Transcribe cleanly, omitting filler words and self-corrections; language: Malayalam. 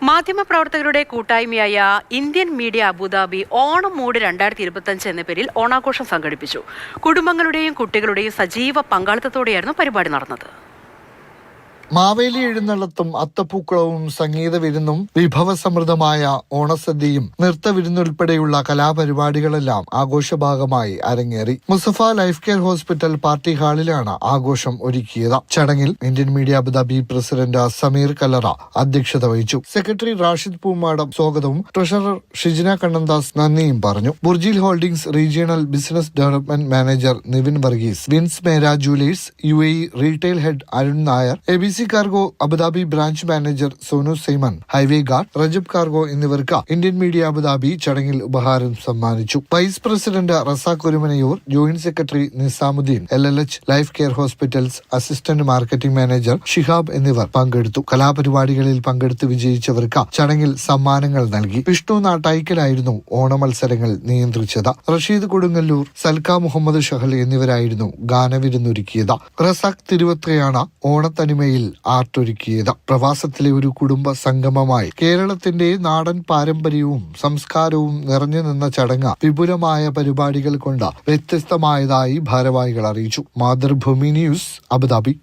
മാധ്യമപ്രവർത്തകരുടെ കൂട്ടായ്മയായ Indian media Abu Dhabi Onam mood 2025 എന്ന പേരിൽ ഓണാഘോഷം സംഘടിപ്പിച്ചു. കുടുംബങ്ങളുടെയും കുട്ടികളുടെയും സജീവ പങ്കാളിത്തത്തോടെയായിരുന്നു പരിപാടി നടന്നത്. മാവേലി എഴുന്നള്ളത്തും അത്തപ്പൂക്കളവും സംഗീത വിരുന്നും വിഭവസമൃദ്ധമായ ഓണസദ്യയും നൃത്തവിരുന്നുൾപ്പെടെയുള്ള കലാപരിപാടികളെല്ലാം ആഘോഷഭാഗമായി അരങ്ങേറി. Musaffah life care hospital party ഹാളിലാണ് ആഘോഷം ഒരുക്കിയത്. ചടങ്ങിൽ Indian media Abu Dhabi president Sameer Kallara അധ്യക്ഷത വഹിച്ചു. സെക്രട്ടറി റാഷിദ് പൂമാടം സ്വാഗതവും ട്രഷറർ ഷിജിന കണ്ണന്താസ് നന്ദിയും പറഞ്ഞു. Burjeel holdings regional business development manager Nivin Varghese, Vins Mera jewellers, UAE retail head Arun Nair, ABC cargo Abu Dhabi branch manager Sonu Simon, highway guard Rajab cargo എന്നിവർക്ക് ഇന്ത്യൻ മീഡിയ അബുദാബി ചടങ്ങിൽ ഉപഹാരം സമ്മാനിച്ചു. Vice president Razak Orumanayur, joint secretary Nizamuddin, LLH life care hospitals assistant marketing manager Shihab എന്നിവർ പങ്കെടുത്തു. കലാപരിപാടികളിൽ പങ്കെടുത്ത് വിജയിച്ചവർക്ക് ചടങ്ങിൽ സമ്മാനങ്ങൾ നൽകി. വിഷ്ണു നാട്ടായിക്കലായിരുന്നു ഓണമത്സരങ്ങൾ നിയന്ത്രിച്ചത്. റഷീദ് കൊടുങ്ങല്ലൂർ, സൽക്ക മുഹമ്മദ് ഷഹൽ എന്നിവരായിരുന്നു ഗാനവിരുന്നൊരുക്കിയത്. റസാഖ് തിരുവത്രയാണ് ഓണത്തനിമയിൽ ആർട്ടൊരുക്കിയത്. പ്രവാസത്തിലെ ഒരു കുടുംബ സംഗമമായി കേരളത്തിന്റെ നാടൻ പാരമ്പര്യവും സംസ്കാരവും നിറഞ്ഞു നിന്ന ചടങ്ങ് വിപുലമായ പരിപാടികൾ കൊണ്ട് വ്യത്യസ്തമായതായി ഭാരവാഹികൾ അറിയിച്ചു. Mathrubhumi news, Abu Dhabi.